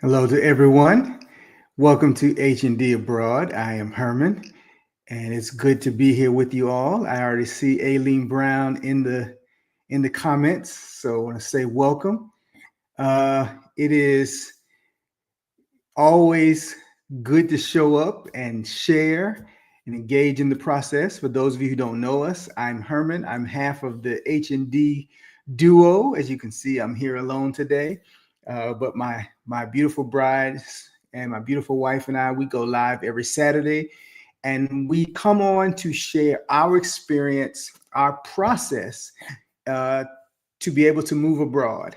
Hello to everyone. Welcome to H&D Abroad. I am Herman, and it's good to be here with you all. I already see Aileen Brown in the comments, so I want to say welcome. It is always good to show up and share and engage in the process. For those of you who don't know us, I'm Herman. I'm half of the H&D duo. As you can see, I'm here alone today. But my beautiful bride and my beautiful wife and I, we go live every Saturday, and we come on to share our experience, our process uh, to be able to move abroad.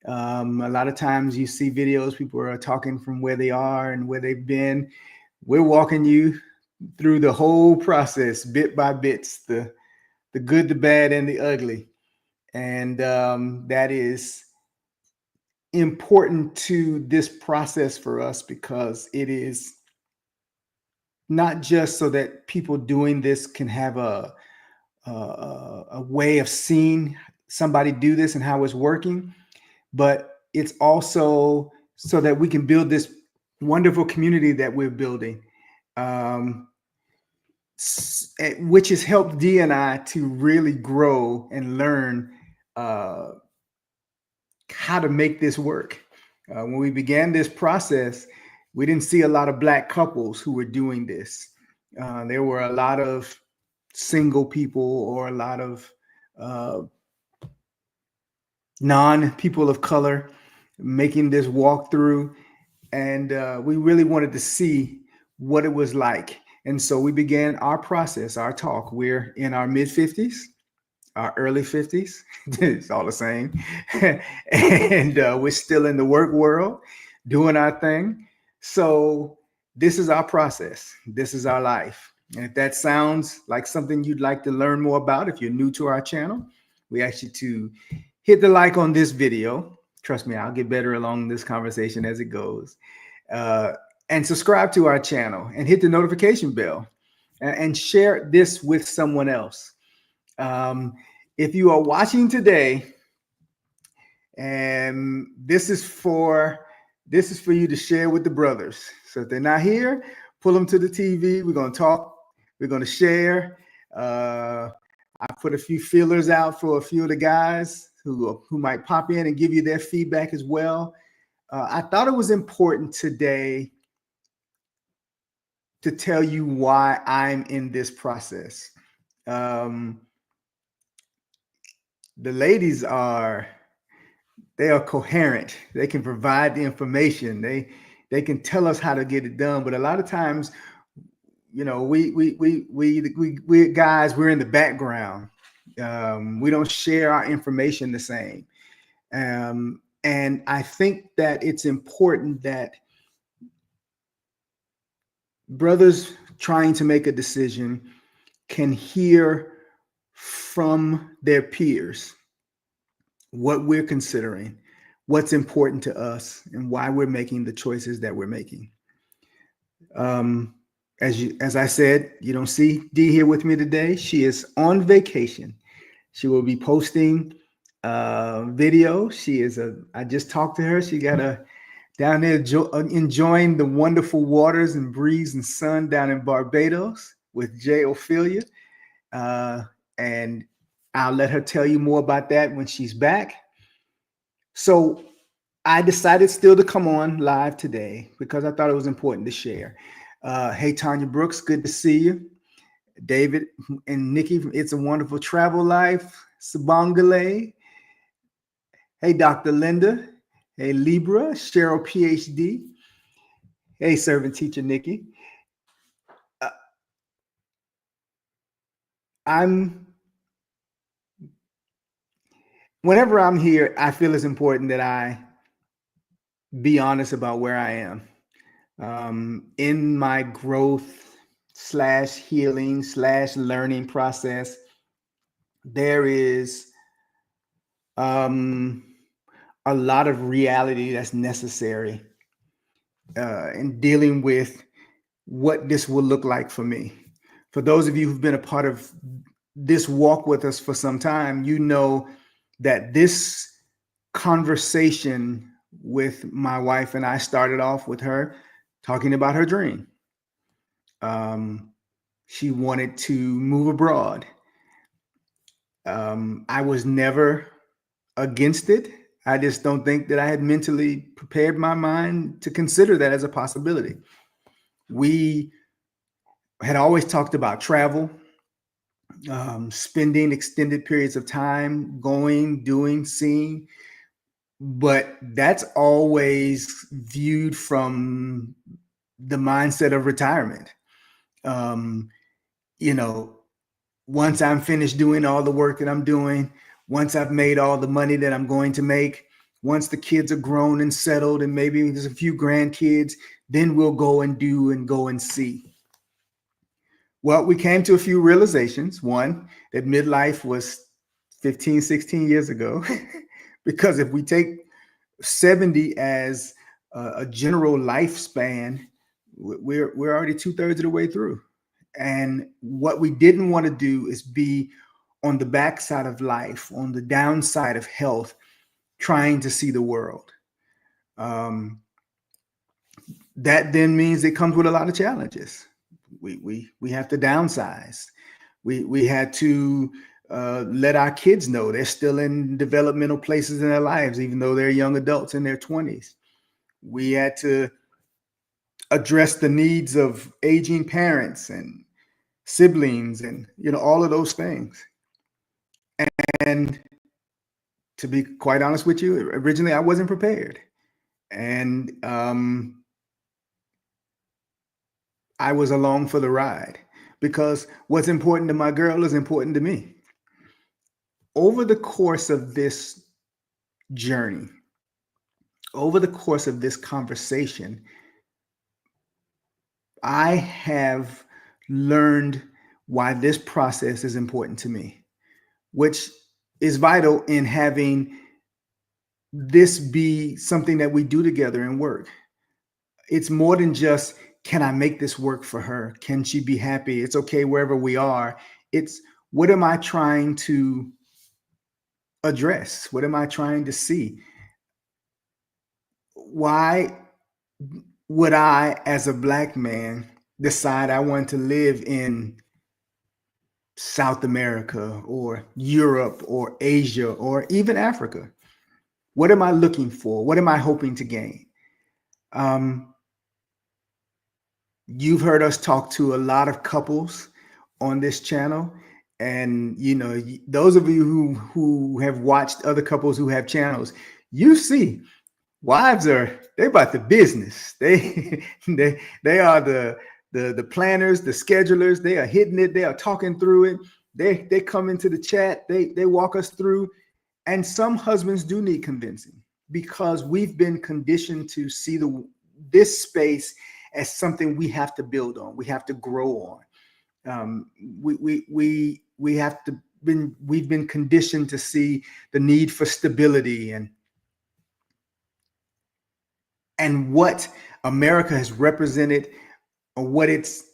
A lot of times you see videos, people are talking from where they are and where they've been. We're walking you through the whole process, bit by bits, the good, the bad, and the ugly. And that is important to this process for us because it is not just so that people doing this can have a way of seeing somebody do this and how it's working, but it's also so that we can build this wonderful community that we're building, um, which has helped Dee and I to really grow and learn uh, how to make this work. When we began this process, we didn't see a lot of Black couples who were doing this. There were a lot of single people or a lot of uh, non-people of color making this walkthrough. And we really wanted to see what it was like. And so we began our process, our talk. We're in our mid 50s, our early 50s. It's all the same. And we're still in the work world doing our thing. So this is our process. This is our life. And if that sounds like something you'd like to learn more about, if you're new to our channel, we ask you to hit the like on this video. Trust me, I'll get better along this conversation as it goes. Uh, and subscribe to our channel and hit the notification bell and share this with someone else. If you are watching today, and this is for you to share with the brothers. So if they're not here, pull them to the TV. We're going to talk. We're going to share. I put a few feelers out for a few of the guys who might pop in and give you their feedback as well. I thought it was important today to tell you why I'm in this process. The ladies are coherent. They can provide the information. They can tell us how to get it done. But a lot of times, you know, we guys, we're in the background. We don't share our information the same. And I think that it's important that brothers trying to make a decision can hear from their peers what we're considering, what's important to us, and why we're making the choices that we're making. As I said, you don't see Dee here with me today. She is on vacation. She will be posting video. I just talked to her. She got down there enjoying the wonderful waters and breeze and sun down in Barbados with Jay Ophelia. And I'll let her tell you more about that when she's back. So I decided still to come on live today because I thought it was important to share. Hey, Tanya Brooks, good to see you. David and Nikki from It's a Wonderful Travel Life, Sabangale. Hey, Dr. Linda. Hey, Libra, Cheryl, PhD. Hey, servant teacher Nikki. Whenever I'm here, I feel it's important that I be honest about where I am in my growth / healing / learning process. There is a lot of reality that's necessary in dealing with what this will look like for me. For those of you who've been a part of this walk with us for some time, you know that this conversation with my wife and I started off with her talking about her dream. She wanted to move abroad. I was never against it. I just don't think that I had mentally prepared my mind to consider that as a possibility. We had always talked about travel, spending extended periods of time, going, doing, seeing, but that's always viewed from the mindset of retirement. Um, you know, once I'm finished doing all the work that I'm doing, once I've made all the money that I'm going to make, once the kids are grown and settled, and maybe there's a few grandkids, then we'll go and do and go and see. Well, we came to a few realizations. One, that midlife was 15, 16 years ago, because if we take 70 as a general lifespan, we're already 2/3 of the way through. And what we didn't want to do is be on the backside of life, on the downside of health, trying to see the world. That then means it comes with a lot of challenges. We have to downsize. We had to let our kids know they're still in developmental places in their lives, even though they're young adults in their 20s. We had to address the needs of aging parents and siblings and all of those things. And to be quite honest with you, originally I wasn't prepared. And I was along for the ride, because what's important to my girl is important to me. Over the course of this journey, over the course of this conversation, I have learned why this process is important to me, which is vital in having this be something that we do together and work. It's more than just, can I make this work for her? Can she be happy? It's okay wherever we are. It's, what am I trying to address? What am I trying to see? Why would I, as a Black man, decide I want to live in South America or Europe or Asia or even Africa? What am I looking for? What am I hoping to gain? You've heard us talk to a lot of couples on this channel. And, those of you who have watched other couples who have channels, you see wives they're about the business. They are the planners, the schedulers. They are hitting it. They are talking through it. They come into the chat. They walk us through. And some husbands do need convincing, because we've been conditioned to see this space as something we have to build on. We have to grow on. We've been conditioned to see the need for stability, and what America has represented, or what it's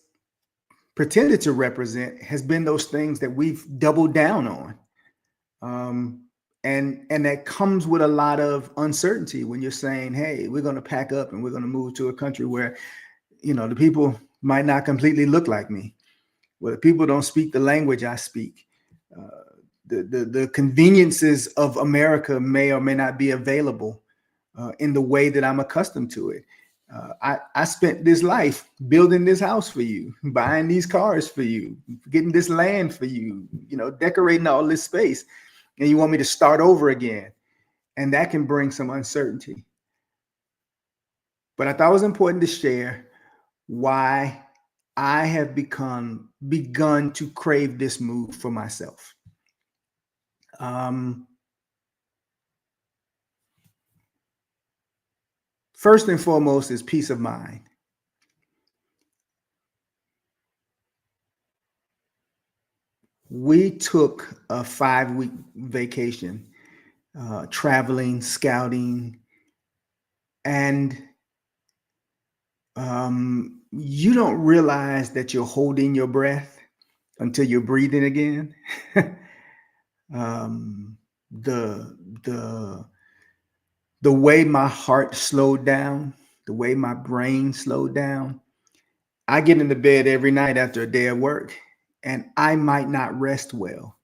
pretended to represent, has been those things that we've doubled down on. And that comes with a lot of uncertainty when you're saying, hey, we're going to pack up and we're going to move to a country where, the people might not completely look like me, where the people don't speak the language I speak. The conveniences of America may or may not be available in the way that I'm accustomed to it. I spent this life building this house for you, buying these cars for you, getting this land for you, decorating all this space. And you want me to start over again. And that can bring some uncertainty. But I thought it was important to share why I have begun to crave this move for myself. First and foremost is peace of mind. We took a 5-week vacation, traveling, scouting, and you don't realize that you're holding your breath until you're breathing again. The the way my heart slowed down, the way my brain slowed down. I get into bed every night after a day of work, and I might not rest well.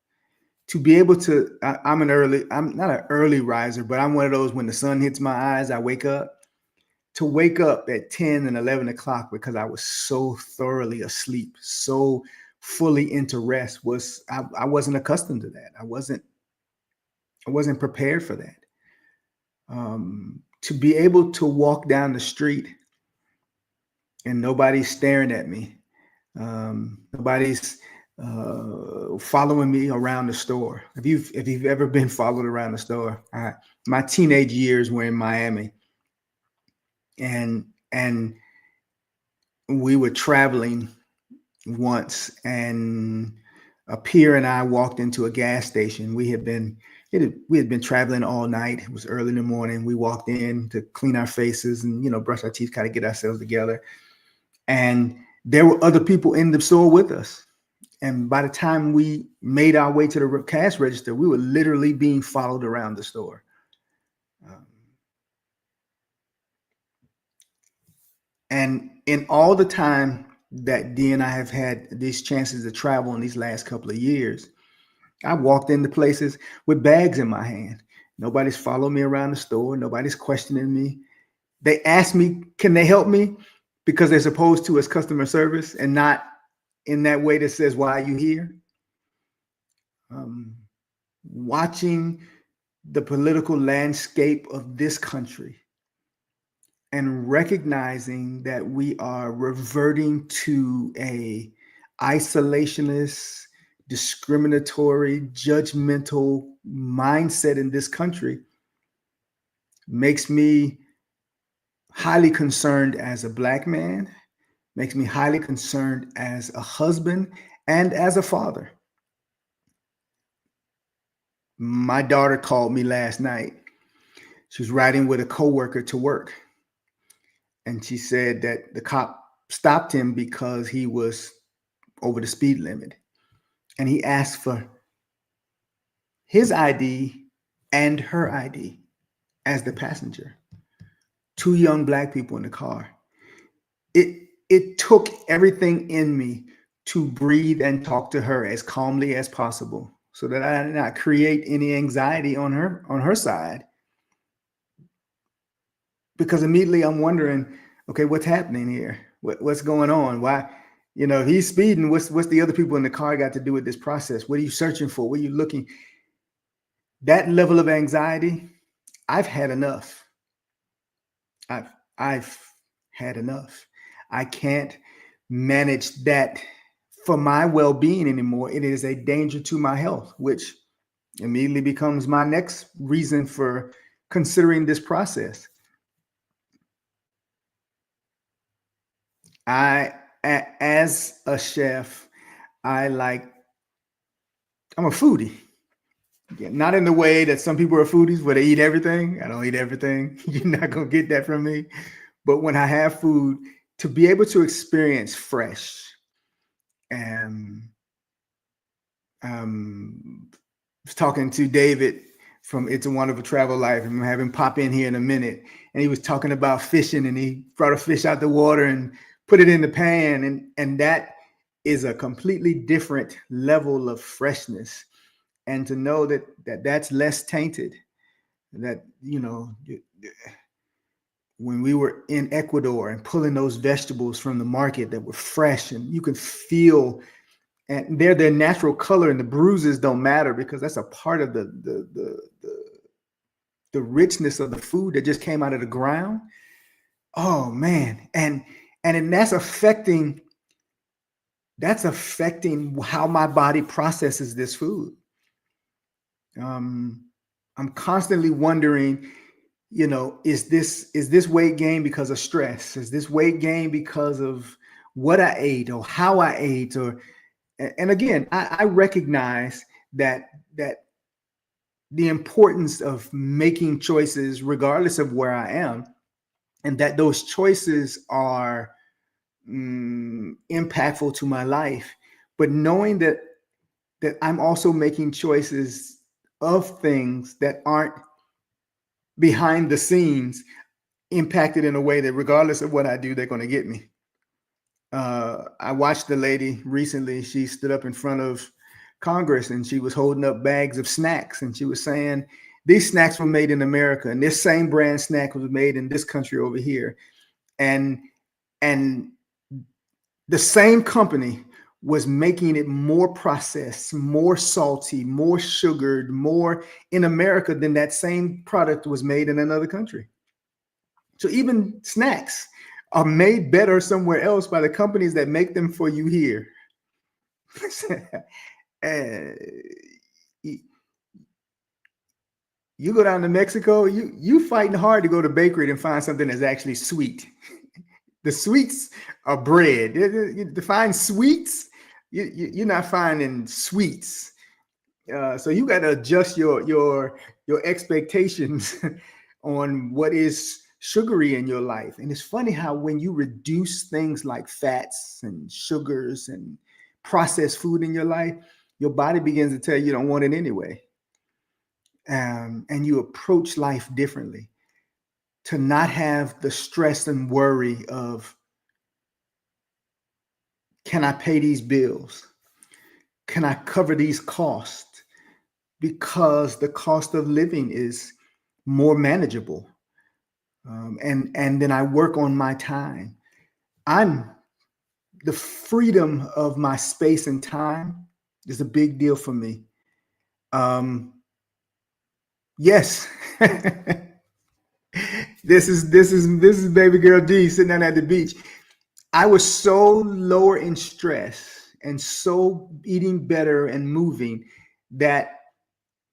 To be able to, I'm not an early riser, but I'm one of those when the sun hits my eyes, I wake up. To wake up at 10 and 11 o'clock because I was so thoroughly asleep, so fully into rest I wasn't accustomed to that. I wasn't prepared for that. To be able to walk down the street and nobody's staring at me, nobody's following me around the store. If you've ever been followed around the store, my teenage years were in Miami, and we were traveling once, and a peer and I walked into a gas station. We had been traveling all night. It was early in the morning. We walked in to clean our faces and, brush our teeth, kind of get ourselves together. And there were other people in the store with us. And by the time we made our way to the cash register, we were literally being followed around the store. And in all the time that Dee and I have had these chances to travel in these last couple of years, I walked into places with bags in my hand. Nobody's following me around the store. Nobody's questioning me. They ask me, can they help me? Because they're supposed to as customer service, and not in that way that says, why are you here? Watching the political landscape of this country and recognizing that we are reverting to a isolationist, discriminatory, judgmental mindset in this country makes me highly concerned as a Black man, makes me highly concerned as a husband and as a father. My daughter called me last night. She was riding with a coworker to work, and she said that the cop stopped him because he was over the speed limit. And he asked for his ID and her ID as the passenger. 2 young Black people in the car. It took everything in me to breathe and talk to her as calmly as possible so that I did not create any anxiety on her side. Because immediately I'm wondering, okay, what's happening here? What's going on? Why, if he's speeding, what's the other people in the car got to do with this process? What are you searching for? What are you looking? That level of anxiety, I've had enough. I've had enough. I can't manage that for my well-being anymore. It is a danger to my health, which immediately becomes my next reason for considering this process. As a chef, I'm a foodie. Not in the way that some people are foodies where they eat everything. I don't eat everything. You're not going to get that from me. But when I have food, to be able to experience fresh, and I was talking to David from It's a Wonderful Travel Life, and I'm having him pop in here in a minute. And he was talking about fishing, and he brought a fish out the water and put it in the pan. And that is a completely different level of freshness. And to know that's less tainted, that, when we were in Ecuador and pulling those vegetables from the market that were fresh, and you can feel, and they're their natural color, and the bruises don't matter because that's a part of the richness of the food that just came out of the ground. Oh man. And that's affecting how my body processes this food. I'm constantly wondering, is this weight gain because of stress? Is this weight gain because of what I ate or how I ate? And again, I recognize that the importance of making choices regardless of where I am, and that those choices are impactful to my life. But knowing that I'm also making choices of things that aren't behind the scenes impacted in a way that regardless of what I do, they're going to get me. I watched the lady recently. She stood up in front of Congress and she was holding up bags of snacks. And she was saying, these snacks were made in America, and this same brand snack was made in this country over here. And the same company was making it more processed, more salty, more sugared, more in America than that same product was made in another country. So even snacks are made better somewhere else by the companies that make them for you here. You go down to Mexico, you fighting hard to go to bakery and find something that's actually sweet. The sweets are bread. To find sweets, you're not finding sweets. So you got to adjust your expectations on what is sugary in your life. And it's funny how when you reduce things like fats and sugars and processed food in your life, your body begins to tell you don't want it anyway. And you approach life differently, to not have the stress and worry of, can I pay these bills? Can I cover these costs? Because the cost of living is more manageable. And then I work on my time. The freedom of my space and time is a big deal for me. Yes. This is baby girl D sitting down at the beach. I was so lower in stress and so eating better and moving that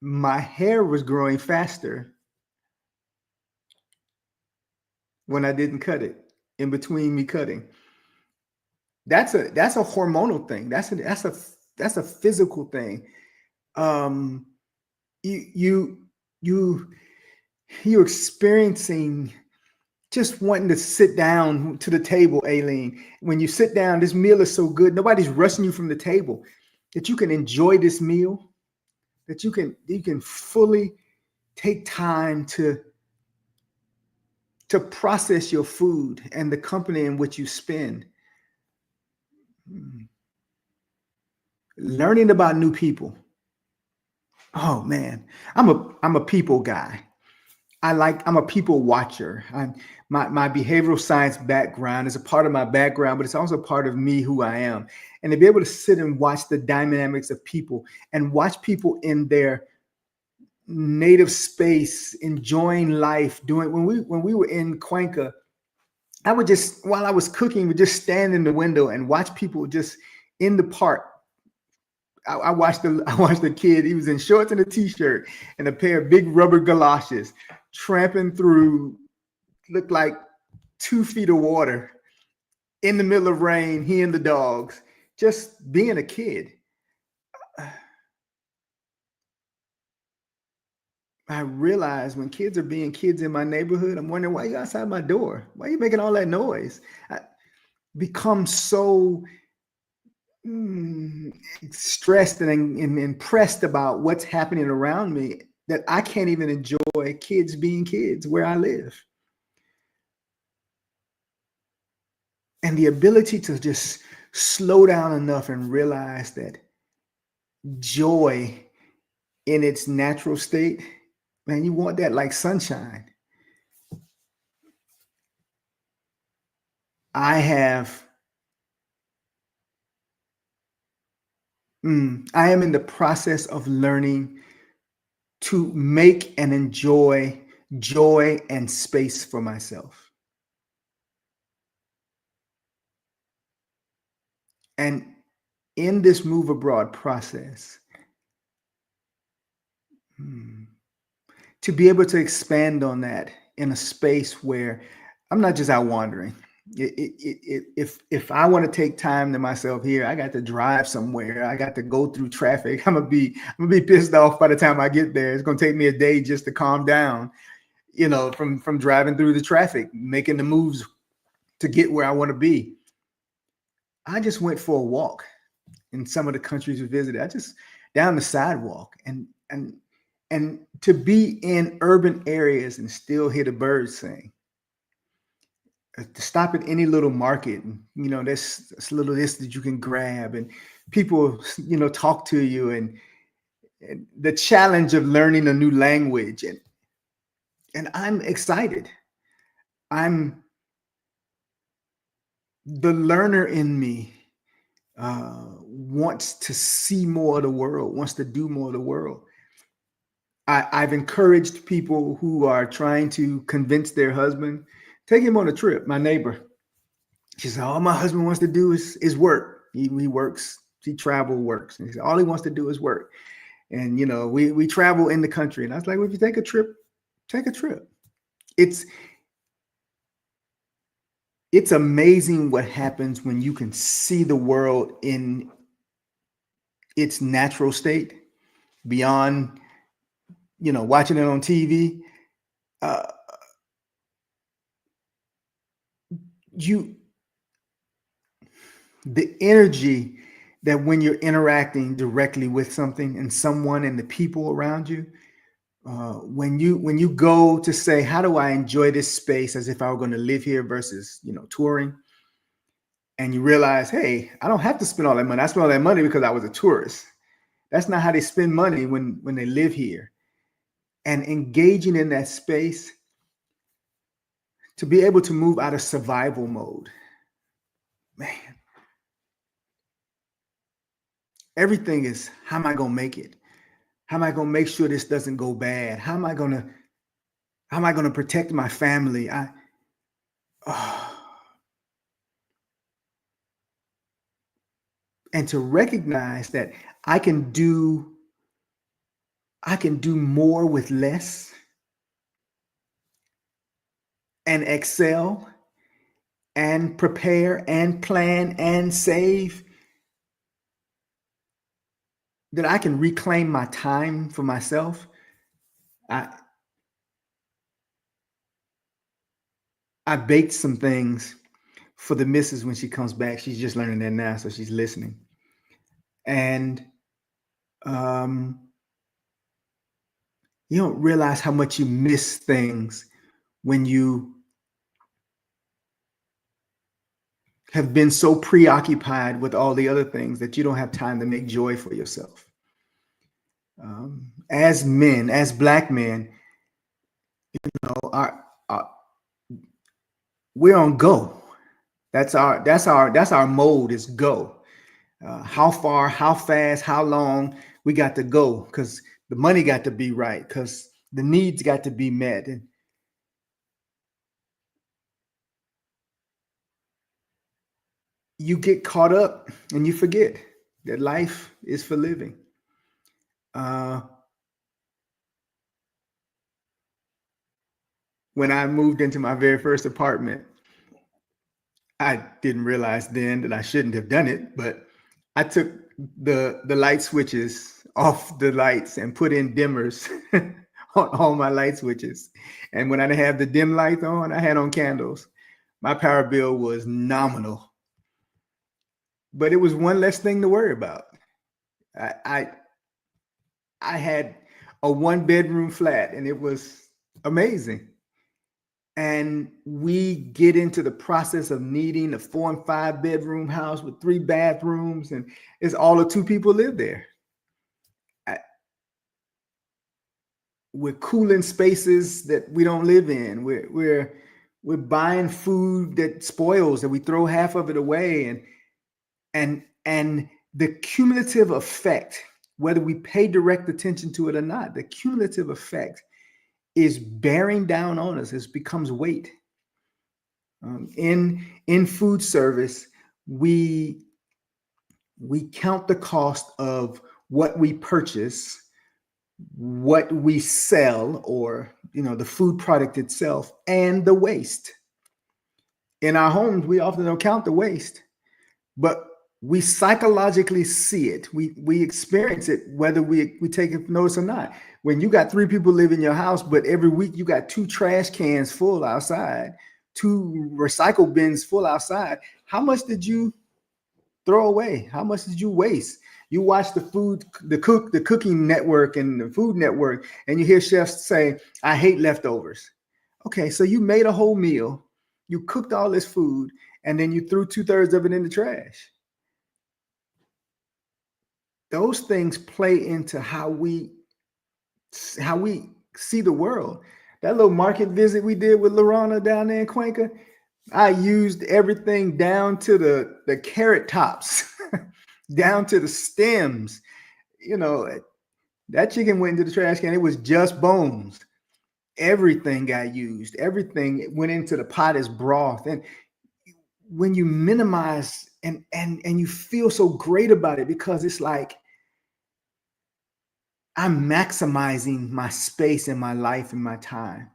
my hair was growing faster when I didn't cut it in between me cutting. That's a hormonal thing. That's a physical thing. You're experiencing just wanting to sit down to the table, Aileen. When you sit down, this meal is so good. Nobody's rushing you from the table, that you can enjoy this meal, that you can fully take time to process your food and the company in which you spend. Learning about new people. Oh man, I'm a people guy. I'm a people watcher. My behavioral science background is a part of my background, but it's also part of me, who I am. And to be able to sit and watch the dynamics of people and watch people in their native space, enjoying life, when we were in Cuenca, I would just, while I was cooking, would just stand in the window and watch people just in the park. I watched the kid. He was in shorts and a t-shirt and a pair of big rubber galoshes, tramping through, looked like 2 feet of water in the middle of rain. He and the dogs, just being a kid. I realized when kids are being kids in my neighborhood, I'm wondering, why are you outside my door? Why are you making all that noise? I become so stressed and impressed about what's happening around me that I can't even enjoy kids being kids where I live. And the ability to just slow down enough and realize that joy in its natural state, man, you want that like sunshine. I am in the process of learning to make and enjoy joy and space for myself. And in this move abroad process, to be able to expand on that in a space where I'm not just out wandering. If I want to take time to myself here, I got to drive somewhere. I got to go through traffic. I'm gonna be pissed off by the time I get there. It's gonna take me a day just to calm down, from driving through the traffic, making the moves to get where I want to be. I just went for a walk in some of the countries we visited. I just down the sidewalk and And to be in urban areas and still hear the birds sing, to stop at any little market, and, there's little this that you can grab, and people, talk to you, and the challenge of learning a new language. And I'm excited. I'm the learner in me wants to see more of the world, wants to do more of the world. I've encouraged people who are trying to convince their husband, take him on a trip. My neighbor, she said, all my husband wants to do is work. He works, he works. And he said, all he wants to do is work. And, we travel in the country. And I was like, well, if you take a trip, take a trip. It's amazing what happens when you can see the world in its natural state beyond, watching it on TV. The energy that when you're interacting directly with something and someone and the people around you, when you go to say, how do I enjoy this space as if I were going to live here versus, touring, and you realize, hey, I don't have to spend all that money. I spent all that money because I was a tourist. That's not how they spend money when they live here. And engaging in that space to be able to move out of survival mode, man. Everything is, how am I going to make it? How am I going to make sure this doesn't go bad? How am I going to protect my family? And to recognize that I can do more with less and excel and prepare and plan and save, that I can reclaim my time for myself. I baked some things for the missus when she comes back. She's just learning that now, so she's listening. And you don't realize how much you miss things when you have been so preoccupied with all the other things that you don't have time to make joy for yourself. As men, as Black men, we're on go. That's our mode, is go. How far, how fast, how long we got to go, because the money got to be right, because the needs got to be met. And you get caught up and you forget that life is for living. When I moved into my very first apartment, I didn't realize then that I shouldn't have done it, but I took the light switches off the lights and put in dimmers on all my light switches. And when I didn't have the dim light on, I had on candles. My power bill was nominal, but it was one less thing to worry about. I had a 1-bedroom flat, and it was amazing. And we get into the process of needing a 4 and 5-bedroom house with 3 bathrooms, and it's all of 2 people live there. We're cooling spaces that we don't live in. We're buying food that spoils, that we throw half of it away, and the cumulative effect, whether we pay direct attention to it or not, the cumulative effect is bearing down on us. It becomes weight. In food service, we count the cost of what we purchase, what we sell, or the food product itself, and the waste. In our homes, we often don't count the waste, but we psychologically see it. We experience it, whether we take it notice or not. When you got 3 people live in your house, but every week you got 2 trash cans full outside, 2 recycle bins full outside, how much did you throw away? How much did you waste? You watch the Cooking Network and the Food Network, and you hear chefs say, "I hate leftovers." Okay, so you made a whole meal, you cooked all this food, and then you threw 2/3 of it in the trash. Those things play into how we see the world. That little market visit we did with Lorana down there in Cuenca, I used everything down to the carrot tops, down to the stems. You know, that chicken went into the trash can. It was just bones. Everything got used. Everything went into the pot as broth. And when you minimize and you feel so great about it, because it's like I'm maximizing my space in my life and my time.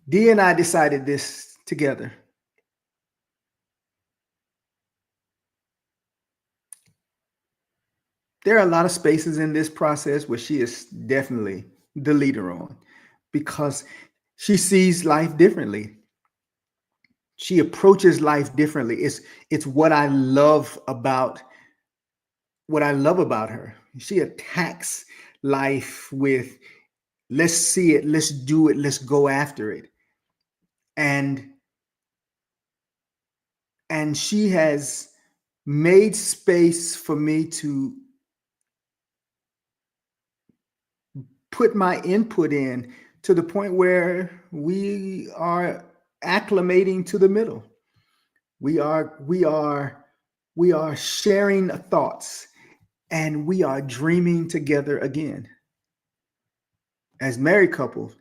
Dee and I decided this together. There are a lot of spaces in this process where she is definitely the leader on, because she sees life differently. She approaches life differently. It's what I love about her. She attacks life with, let's see it, let's do it, let's go after it. And she has made space for me to put my input in, to the point where we are acclimating to the middle. We are sharing thoughts, and we are dreaming together again. As married couples,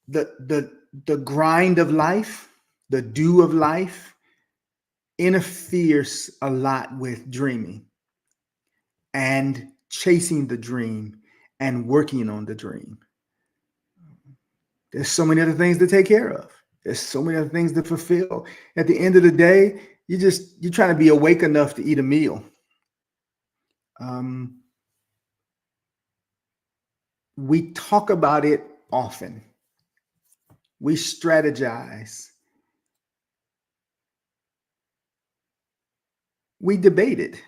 the grind of life, the do of life interferes a lot with dreaming and chasing the dream and working on the dream. There's so many other things to take care of. There's so many other things to fulfill. At the end of the day, you're trying to be awake enough to eat a meal. We talk about it often. We strategize. We debate it.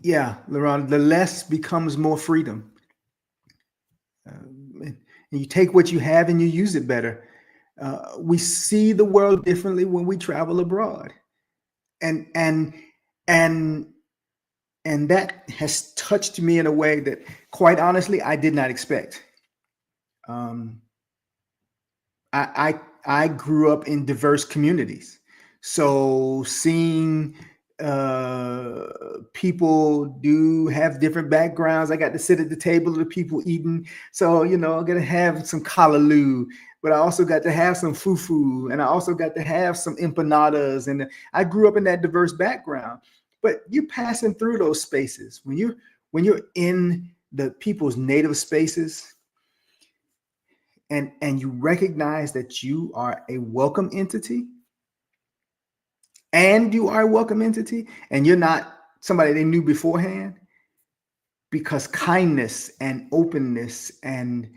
Yeah, Laurent, the less becomes more freedom. And you take what you have and you use it better. We see the world differently when we travel abroad, and and and and that has touched me in a way that, quite honestly, I did not expect. Um, I grew up in diverse communities, so seeing people do have different backgrounds. I got to sit at the table of the people eating, so I got to have some callaloo, but I also got to have some fufu, and I also got to have some empanadas, and I grew up in that diverse background. But you're passing through those spaces when you're in the people's native spaces, and you recognize that you are a welcome entity, and you are a welcome entity, and you're not somebody they knew beforehand, because kindness and openness and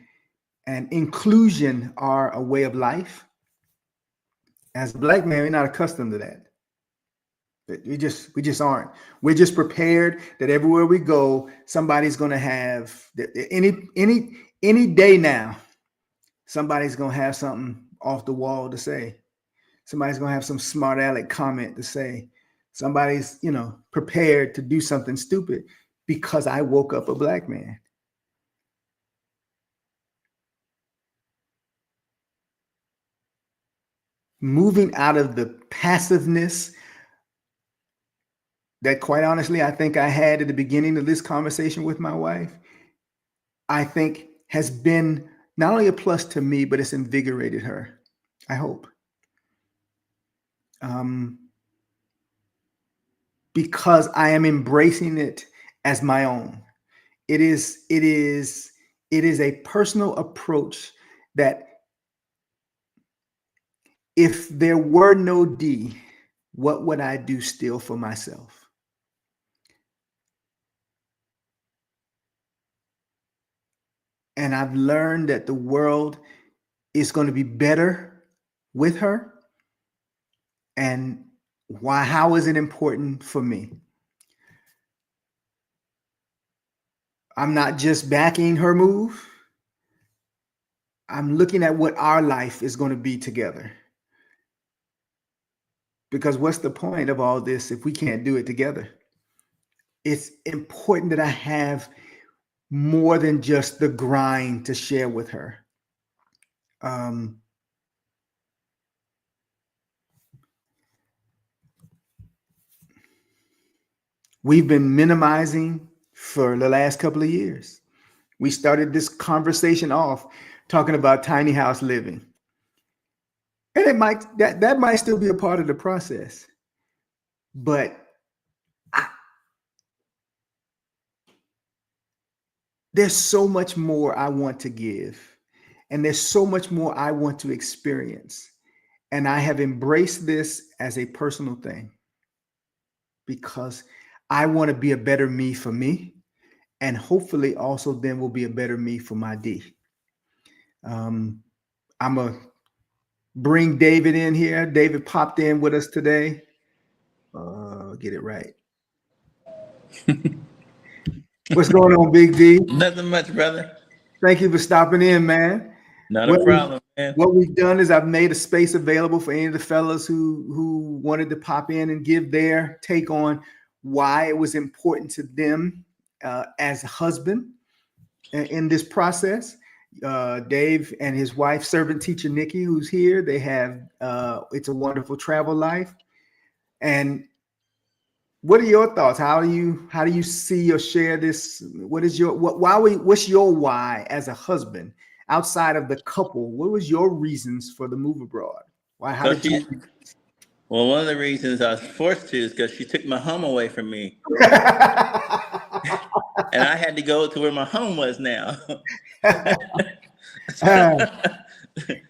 inclusion are a way of life. As a Black man, we're not accustomed to that. We just aren't. We're just prepared that everywhere we go, somebody's going to have any day now. Somebody's going to have something off the wall to say. Somebody's going to have some smart aleck comment to say. Somebody's, prepared to do something stupid because I woke up a Black man. Moving out of the passiveness that, quite honestly, I think I had at the beginning of this conversation with my wife, I think has been not only a plus to me, but it's invigorated her, I hope. Because I am embracing it as my own. It is a personal approach that, if there were no Dee, what would I do still for myself? And I've learned that the world is going to be better with her. And why? How is it important for me? I'm not just backing her move. I'm looking at what our life is going to be together. Because what's the point of all this if we can't do it together? It's important that I have more than just the grind to share with her. We've been minimizing for the last couple of years. We started this conversation off talking about tiny house living. And it might that might still be a part of the process. But there's so much more I want to give. And there's so much more I want to experience. And I have embraced this as a personal thing because I want to be a better me for me. And hopefully also then will be a better me for my D. I'm going to bring David in here. David popped in with us today. Get it right. What's going on, Big D? Nothing much, brother. Thank you for stopping in, man. Not a problem, man. What we've done is I've made a space available for any of the fellas who wanted to pop in and give their take on why it was important to them as a husband in this process. Dave and his wife, servant teacher Nikki, who's here, they have It's a Wonderful Travel Life. And what are your thoughts? How do you see or share this? What is your what's your why as a husband outside of the couple? What was your reasons for the move abroad? Why? How did you? Well, one of the reasons I was forced to is because she took my home away from me, and I had to go to where my home was now.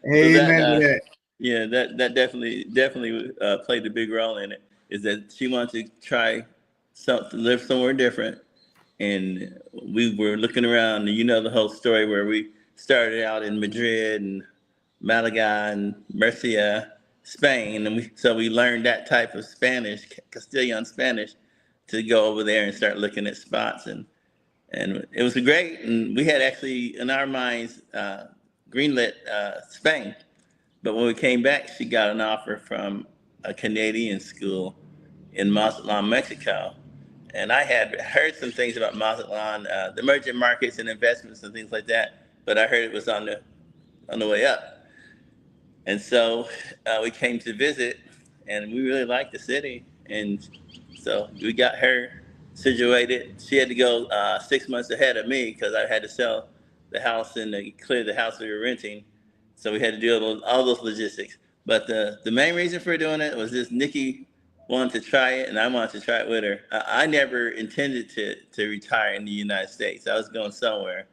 Amen. Yeah, that definitely played a big role in it. Is that she wanted to try something, live somewhere different, and we were looking around. You know the whole story where we started out in Madrid and Malaga and Murcia, Spain, and we learned that type of Spanish, Castilian Spanish, to go over there and start looking at spots, and it was great. And we had actually in our minds greenlit Spain, but when we came back, she got an offer from a Canadian school in Mazatlan, Mexico. And I had heard some things about Mazatlan, the emerging markets and investments and things like that, but I heard it was on the way up. And so we came to visit, and we really liked the city. And so we got her situated. She had to go 6 months ahead of me because I had to sell the house and clear the house we were renting. So we had to do all those logistics. But the main reason for doing it was just Nikki wanted to try it, and I wanted to try it with her. I never intended to retire in the United States. I was going somewhere,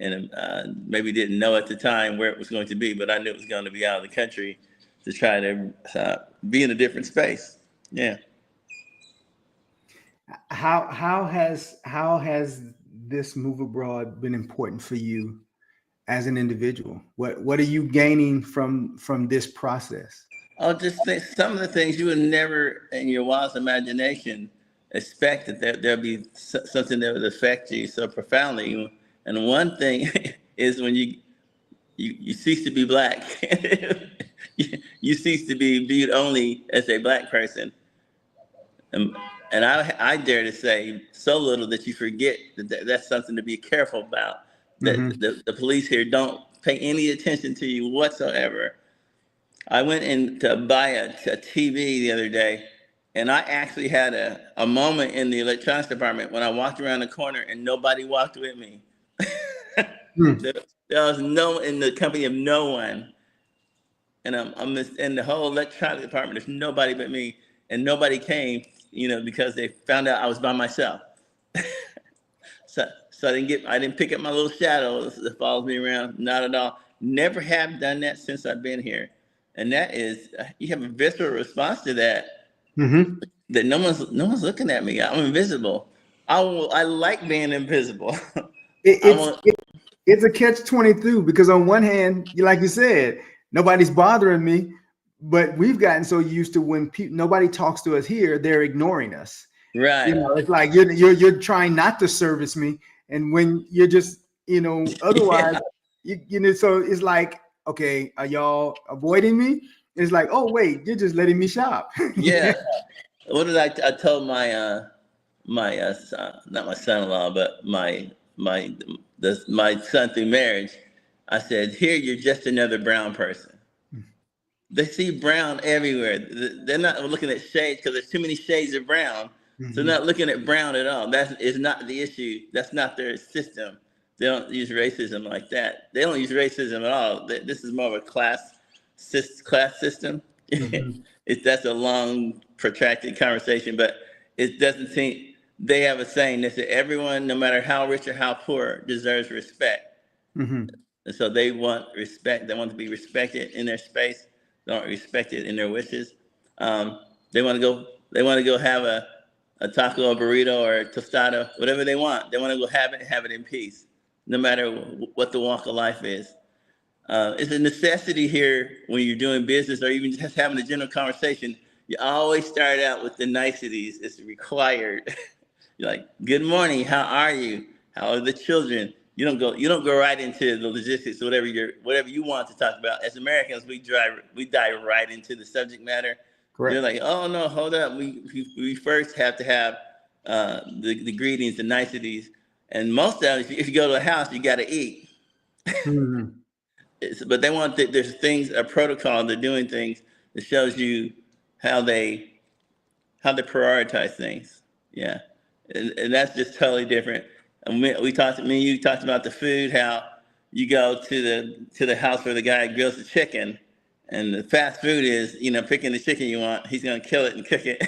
and maybe didn't know at the time where it was going to be, but I knew it was going to be out of the country to try to be in a different space. Yeah. How has this move abroad been important for you as an individual? What are you gaining from this process? I'll just think some of the things you would never in your wildest imagination expect that there'll be something that would affect you so profoundly. And one thing is when you cease to be black, you cease to be viewed only as a black person. And I dare to say so little that you forget that's something to be careful about. That the police here don't pay any attention to you whatsoever. I went in to buy a TV the other day, and I actually had a moment in the electronics department when I walked around the corner and nobody walked with me. There was in the company of no one. And I'm in the whole electronics department, there's nobody but me. And nobody came, because they found out I was by myself. So I didn't pick up my little shadow that follows me around, not at all. Never have done that since I've been here. And that is, you have a visceral response to that. That no one's looking at me. I'm invisible. I like being invisible. It's a catch-22 because on one hand, like you said, nobody's bothering me, but we've gotten so used to when nobody talks to us here, they're ignoring us. Right. You know, it's like you're trying not to service me, and when you're just, you know, otherwise, you know, so it's like, okay, are y'all avoiding me? It's like, oh wait, you're just letting me shop. Yeah. What did I told my my son, not my son-in-law, but my son through marriage. I said, here you're just another brown person. They see brown everywhere. They're not looking at shades because there's too many shades of brown. So they're not looking at brown at all. That is not the issue. That's not their system. They don't use racism like that. They don't use racism at all. This is more of a class system. That's a long, protracted conversation, but it doesn't seem, they have a saying that says everyone, no matter how rich or how poor, deserves respect. And so they want respect. They want to be respected in their space. They don't respect it in their wishes. They want to go. They want to go have a taco, a burrito, or a tostada, whatever they want. They want to go have it in peace, no matter what the walk of life is. It's a necessity here when you're doing business or even just having a general conversation. You always start out with the niceties. It's required. You're like, "Good morning. How are you? How are the children?" You don't go right into the logistics, whatever you want to talk about. As Americans, we dive right into the subject matter. Correct. They're like, "Oh no, hold up. We first have to have the greetings, the niceties, and most of it, if you go to a house, you got to eat." But they want there's things, a protocol. They're doing things that shows you how they prioritize things. Yeah, and that's just totally different. And me and you talked about the food, how you go to the house where the guy grills the chicken, and the fast food is, you know, picking the chicken you want. He's gonna kill it and cook it.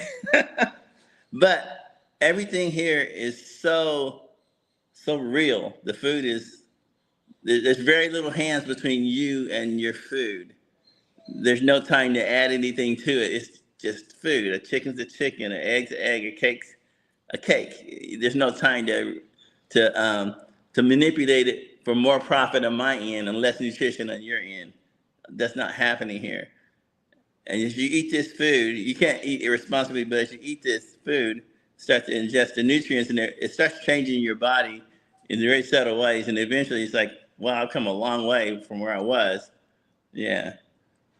But everything here is so real. The food is, there's very little hands between you and your food. There's no time to add anything to it. It's just food. A chicken's a chicken, an egg's an egg, a cake's a cake. There's no time to manipulate it for more profit on my end and less nutrition on your end. That's not happening here. And if you eat this food, you can't eat irresponsibly, but as you eat this food, start to ingest the nutrients in there, it starts changing your body in very subtle ways. And eventually it's like, wow, I've come a long way from where I was. Yeah.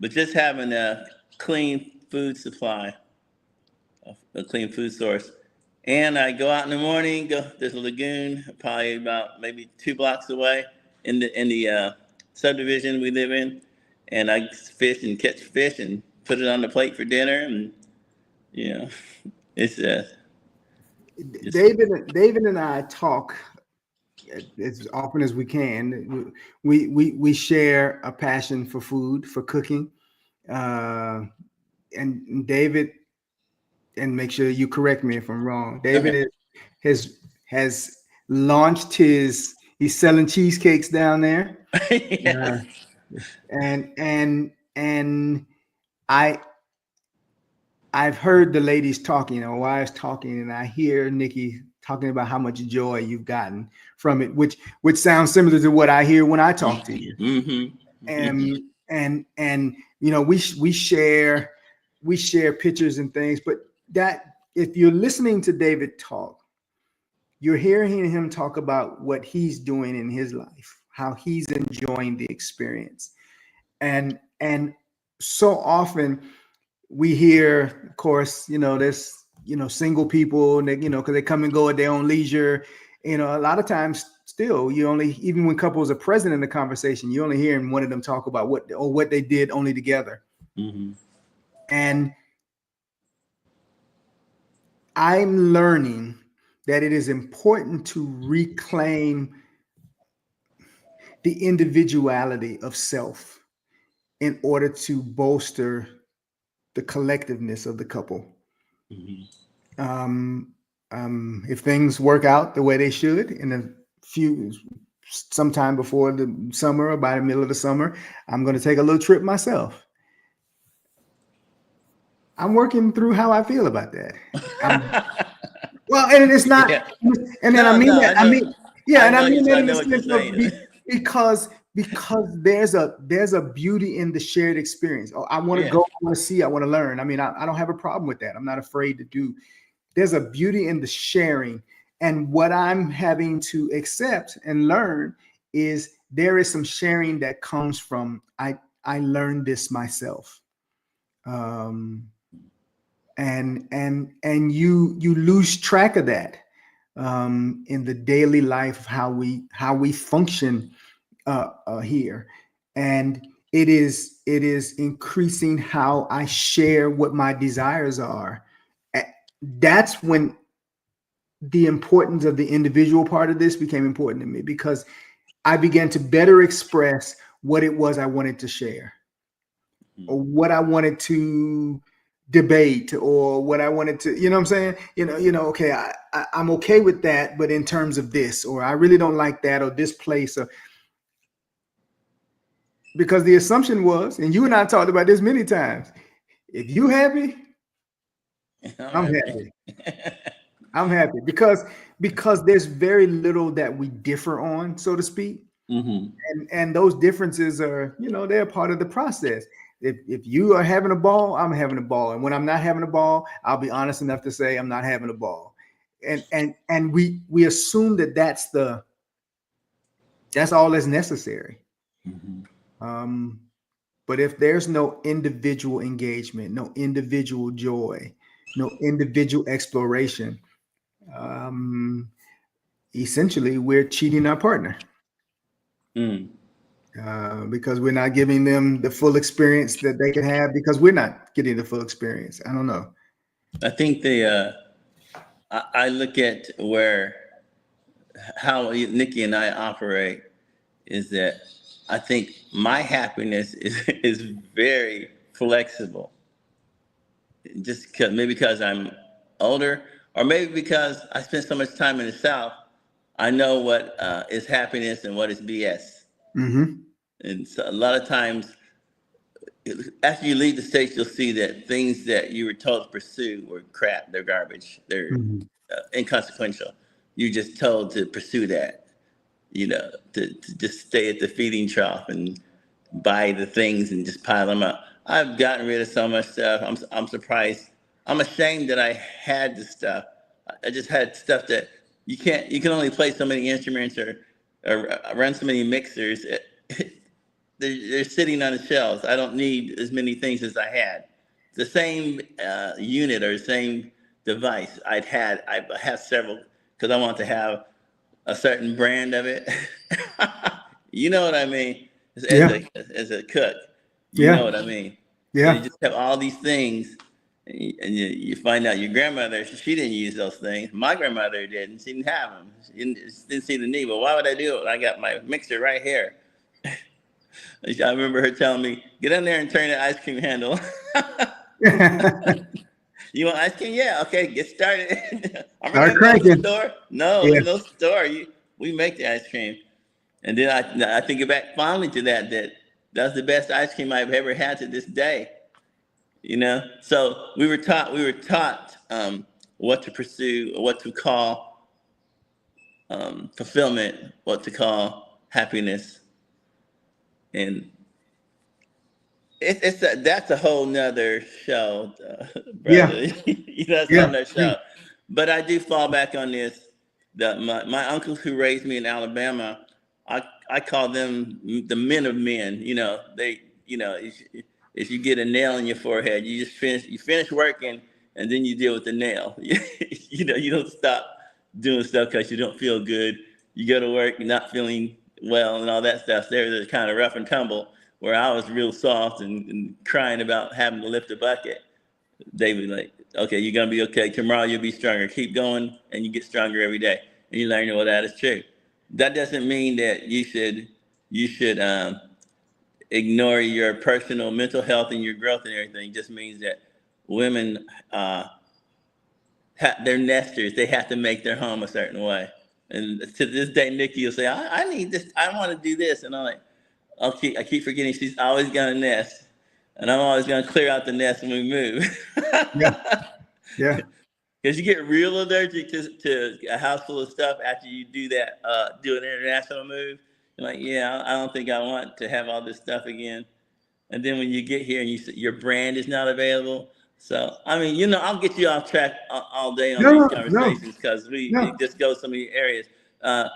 But just having a clean food supply, a clean food source. And I go out in the morning, there's a lagoon, probably about maybe 2 blocks away in the subdivision we live in. And I fish and catch fish and put it on the plate for dinner. And, you know, it's David and I talk as often as we can. We share a passion for food, for cooking. And David, and make sure you correct me if I'm wrong, David has launched he's selling cheesecakes down there. Yes. And I've heard the ladies talking, or wives talking, and I hear Nikki talking about how much joy you've gotten from it, which sounds similar to what I hear when I talk to you. And you know, we share pictures and things, but that if you're listening to David talk, you're hearing him talk about what he's doing in his life, how he's enjoying the experience. And so often we hear, of course, you know, there's, you know, single people, and they, you know, because they come and go at their own leisure. You know, a lot of times still, even when couples are present in the conversation, you're only hearing one of them talk about what they did only together. And I'm learning that it is important to reclaim the individuality of self in order to bolster the collectiveness of the couple. If things work out the way they should sometime before the summer or by the middle of the summer, I'm going to take a little trip myself. I'm working through how I feel about that. Well, and it's not, and then I mean that in the sense of because because there's a beauty in the shared experience. Oh, I want to Yeah. go, I want to see, I want to learn. I mean, I don't have a problem with that. I'm not afraid to do. There's a beauty in the sharing. And what I'm having to accept and learn is there is some sharing that comes from I learned this myself. And you lose track of that in the daily life of how we function here, and it is increasing how I share what my desires are. That's when the importance of the individual part of this became important to me, because I began to better express what it was I wanted to share, or what I wanted to debate, or what I wanted to, you know what I'm saying? Okay, I'm okay with that, but in terms of this, or I really don't like that, or this place, or because the assumption was, and you and I talked about this many times, if you happy, I'm happy. I'm happy because there's very little that we differ on, so to speak. And those differences are, they're part of the process. If you are having a ball, I'm having a ball. And when I'm not having a ball, I'll be honest enough to say I'm not having a ball. And we assume that that's all that's necessary. But if there's no individual engagement, no individual joy, no individual exploration, essentially we're cheating our partner. Because we're not giving them the full experience that they can have, because we're not getting the full experience. I don't know. I think I look at how Nikki and I operate is that I think my happiness is very flexible. Just maybe because I'm older, or maybe because I spent so much time in the South, I know what is happiness and what is BS. And so a lot of times, after you leave the States, you'll see that things that you were told to pursue were crap, they're garbage, they're inconsequential. You're just told to pursue that, to just stay at the feeding trough and buy the things and just pile them up. I've gotten rid of so much stuff. I'm surprised. I'm ashamed that I had the stuff. I just had stuff that you can only play so many instruments or run so many mixers. They're sitting on the shelves. I don't need as many things as I had. The same unit or the same device I have several, because I want to have a certain brand of it. You know what I mean? As a cook, you know what I mean? So you just have all these things, and you find out your grandmother, she didn't use those things. My grandmother didn't. She didn't have them. She didn't see the need. But why would I do it? I got my mixer right here. I remember her telling me, get in there and turn the ice cream handle. You want ice cream? Yeah, okay, get started. I'm going to the store. No, there's no store. We make the ice cream. And then I think back fondly to that's the best ice cream I've ever had to this day. So we were taught what to pursue, what to call fulfillment, what to call happiness. And that's a whole nother show, brother. That's a whole nother show. But I do fall back on this. My uncles who raised me in Alabama, I call them the men of men. If you get a nail in your forehead, you finish working, and then you deal with the nail. You don't stop doing stuff because you don't feel good. You go to work, you're not feeling well, and all that stuff. They're kind of rough and tumble, where I was real soft and crying about having to lift a bucket. They would like, okay, you're gonna be okay. Tomorrow you'll be stronger. Keep going, and you get stronger every day. And you learn, well, that is true. That doesn't mean that you should ignore your personal mental health and your growth and everything. It just means that women, they're nesters. They have to make their home a certain way. And to this day, Nikki will say, I need this. I want to do this. And I'm like, I keep forgetting she's always got a nest. And I'm always going to clear out the nest when we move. Yeah. Because you get real allergic to a house full of stuff after you do that, do an international move. Like, yeah, I don't think I want to have all this stuff again. And then when you get here and your brand is not available. So, I mean, I'll get you off track all day on these No, no, conversations because it no. just goes so many areas. Uh,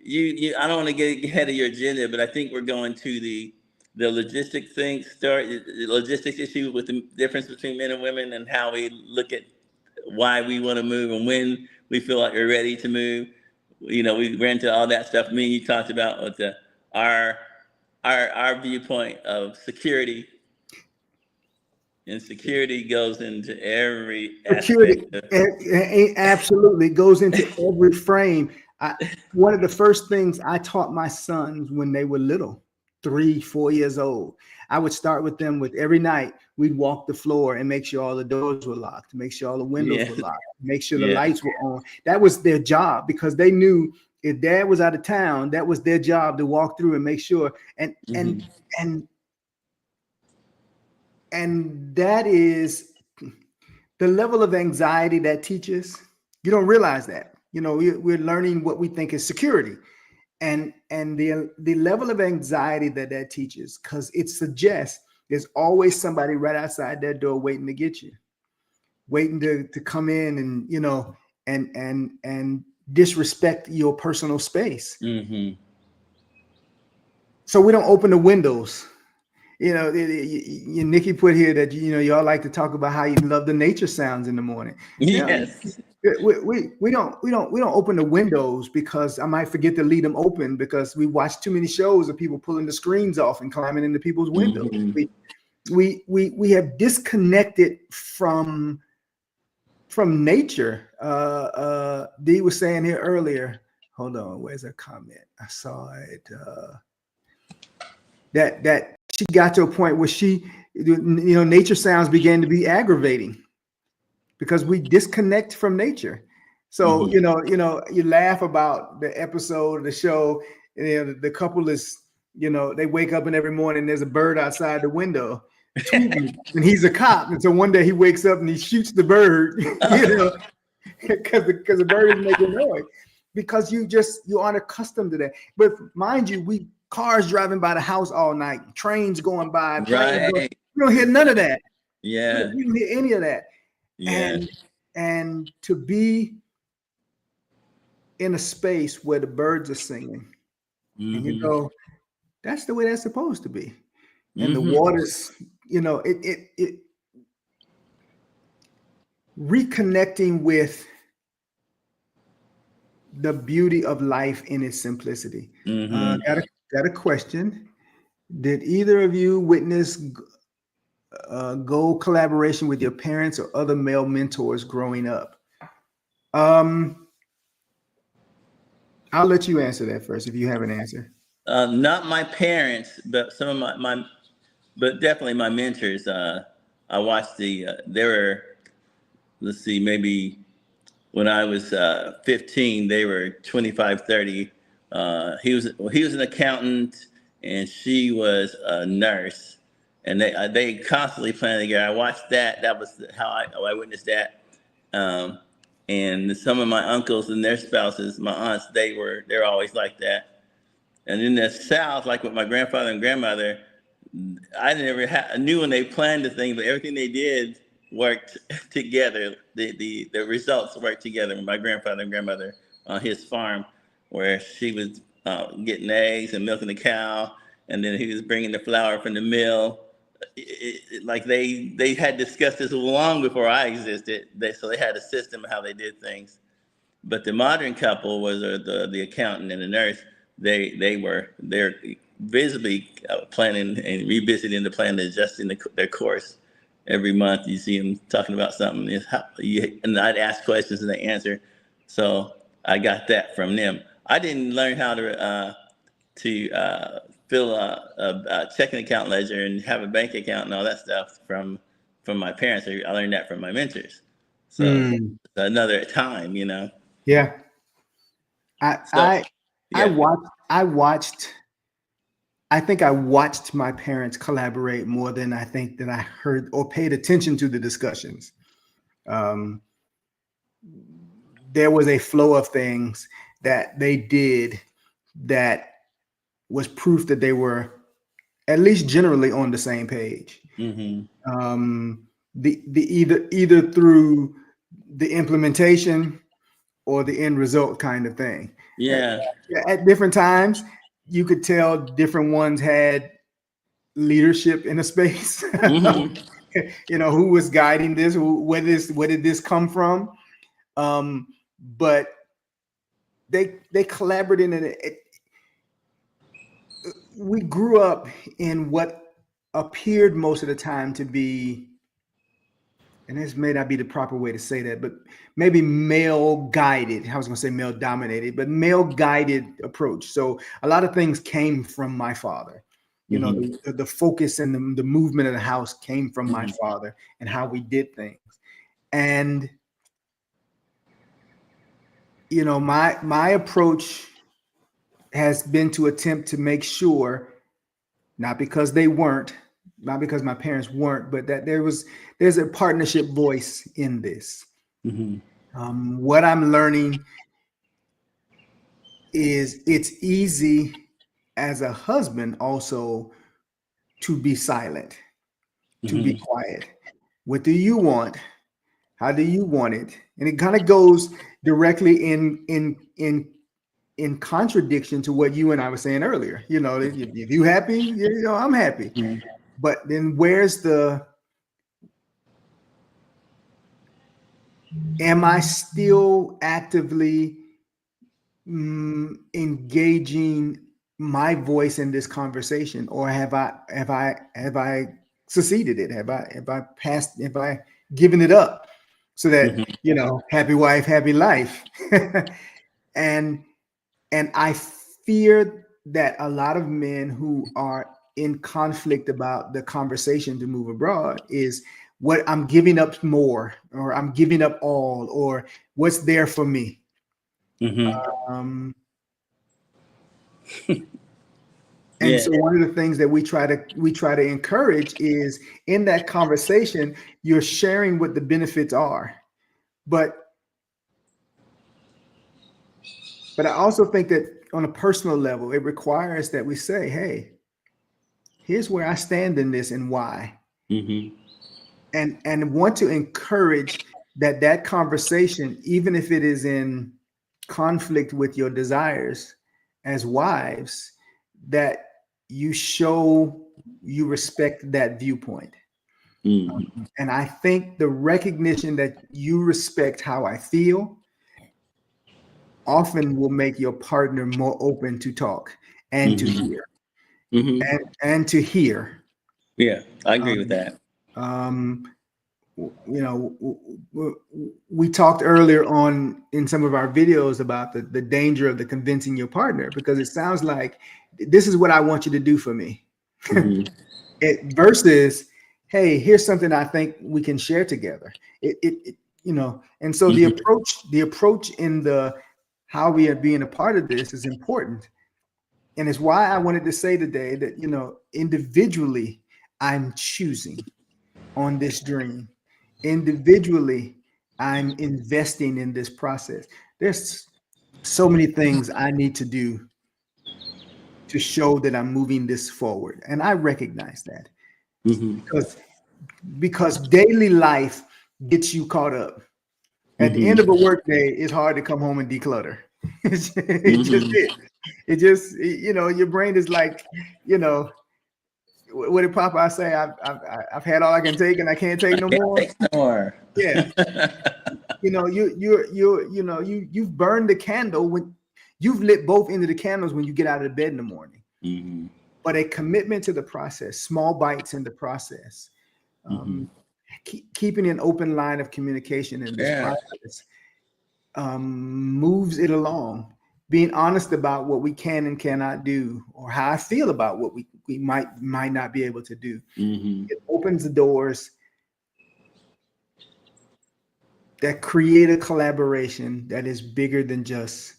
I don't want to get ahead of your agenda, but I think we're going to the logistic thing, the logistics issue with the difference between men and women and how we look at why we want to move and when we feel like we're ready to move. We ran into all that stuff. Me and you talked about with our our viewpoint of security, and security goes into every Security aspect of. absolutely goes into every frame. One of the first things I taught my sons when they were little, 3, 4 years old, I would start with them with every night. We'd walk the floor and make sure all the doors were locked, make sure all the windows Yeah, were locked, make sure the yeah. lights were on. That was their job because they knew if dad was out of town, that was their job to walk through and make sure. And that is the level of anxiety that teaches. You don't realize that. We're learning what we think is security, and the level of anxiety that teaches, because it suggests there's always somebody right outside that door waiting to get you, waiting to come in and disrespect your personal space. So we don't open the windows. Nikki put here that y'all like to talk about how you love the nature sounds in the morning. Yes. We don't open the windows because I might forget to leave them open because we watch too many shows of people pulling the screens off and climbing into people's windows. We have disconnected from nature. Dee was saying here earlier. Hold on, where's her comment? I saw it. That she got to a point where nature sounds began to be aggravating because we disconnect from nature. So, you laugh about the episode of the show, the couple is, they wake up and every morning there's a bird outside the window tweeting, and he's a cop. And so one day he wakes up and he shoots the bird, because the bird is making noise because you aren't accustomed to that. But mind you, cars driving by the house all night, trains going by, planes going, you don't hear none of that. Yeah. You don't hear any of that. Yeah. And to be in a space where the birds are singing, and that's the way that's supposed to be. And the waters, it reconnecting with the beauty of life in its simplicity. Got a question. Did either of you witness goal collaboration with your parents or other male mentors growing up? I'll let you answer that first if you have an answer. Not my parents, but some of but definitely my mentors. I watched let's see, maybe when I was 15, they were 25, 30. He was an accountant and she was a nurse, and they constantly playing together. I watched that. That was how I witnessed that. And some of my uncles and their spouses, my aunts, they're always like that. And in the South, like with my grandfather and grandmother, I knew when they planned the thing, but everything they did worked together. The results worked together. My grandfather and grandmother on his farm, where she was getting eggs and milking the cow, and then he was bringing the flour from the mill. Like they had discussed this long before I existed. So they had a system of how they did things. But the modern couple was the accountant and the nurse. They're visibly planning and revisiting the plan, adjusting their course every month. You see them talking about something, and I'd ask questions and they answer. So I got that from them. I didn't learn how to fill a checking account ledger and have a bank account and all that stuff from my parents. I learned that from my mentors. So another time, Yeah. I think I watched my parents collaborate more than I think that I heard or paid attention to the discussions. There was a flow of things that they did that was proof that they were at least generally on the same page. Either through the implementation or the end result kind of thing. Yeah. At different times, you could tell different ones had leadership in a space. Who was guiding this? Where did this come from? But they collaborated in it. We grew up in what appeared most of the time to be, and this may not be the proper way to say that, but maybe male guided. I was going to say male dominated, but male guided approach. So a lot of things came from my father. The focus and the movement of the house came from my father and how we did things. And, my approach has been to attempt to make sure, not because they weren't, not because my parents weren't, but that there's a partnership voice in this. What I'm learning is it's easy as a husband also to be silent, to be quiet. What do you want? How do you want it? And it kind of goes directly in contradiction to what you and I were saying earlier. If you happy, I'm happy. But then where's am I still actively engaging my voice in this conversation, or have I succeeded it? Have I given it up so that happy wife, happy life? and I fear that a lot of men who are in conflict about the conversation to move abroad is what I'm giving up more, or I'm giving up all, or what's there for me. So one of the things that we try to encourage is in that conversation, you're sharing what the benefits are. But I also think that on a personal level, it requires that we say, hey, here's where I stand in this and why. And want to encourage that conversation, even if it is in conflict with your desires as wives, that you show you respect that viewpoint. And I think the recognition that you respect how I feel often will make your partner more open to talk and to hear. And to hear. Yeah, I agree with that. We talked earlier on in some of our videos about the danger of the convincing your partner, because it sounds like this is what I want you to do for me. Versus, hey, here's something I think we can share together. And so the approach in the how we are being a part of this is important. And it's why I wanted to say today that, individually, I'm choosing on this dream. Individually, I'm investing in this process. There's so many things I need to do to show that I'm moving this forward. And I recognize that because daily life gets you caught up. At the end of a workday, it's hard to come home and declutter. It just your brain is like, what did Popeye say? I've had all I can take and I can't take no more. Take no more. Yeah. You've burned the candle when you've lit both ends of the candles when you get out of bed in the morning. But a commitment to the process, small bites in the process, keeping an open line of communication in this process moves it along. Being honest about what we can and cannot do, or how I feel about what we might not be able to do. It opens the doors that create a collaboration that is bigger than just,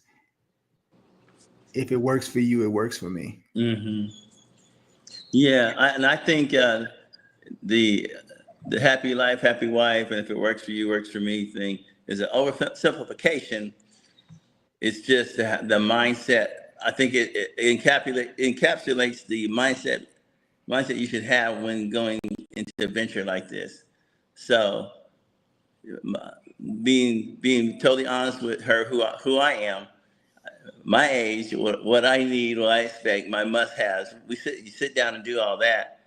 if it works for you, it works for me. Yeah, I think the happy life, happy wife, and if it works for you, works for me thing is an oversimplification. It's just the mindset I think it encapsulates the mindset you should have when going into a venture like this. So being totally honest with her, who I am, my age, what I need, what I expect, my must-haves. You sit down and do all that,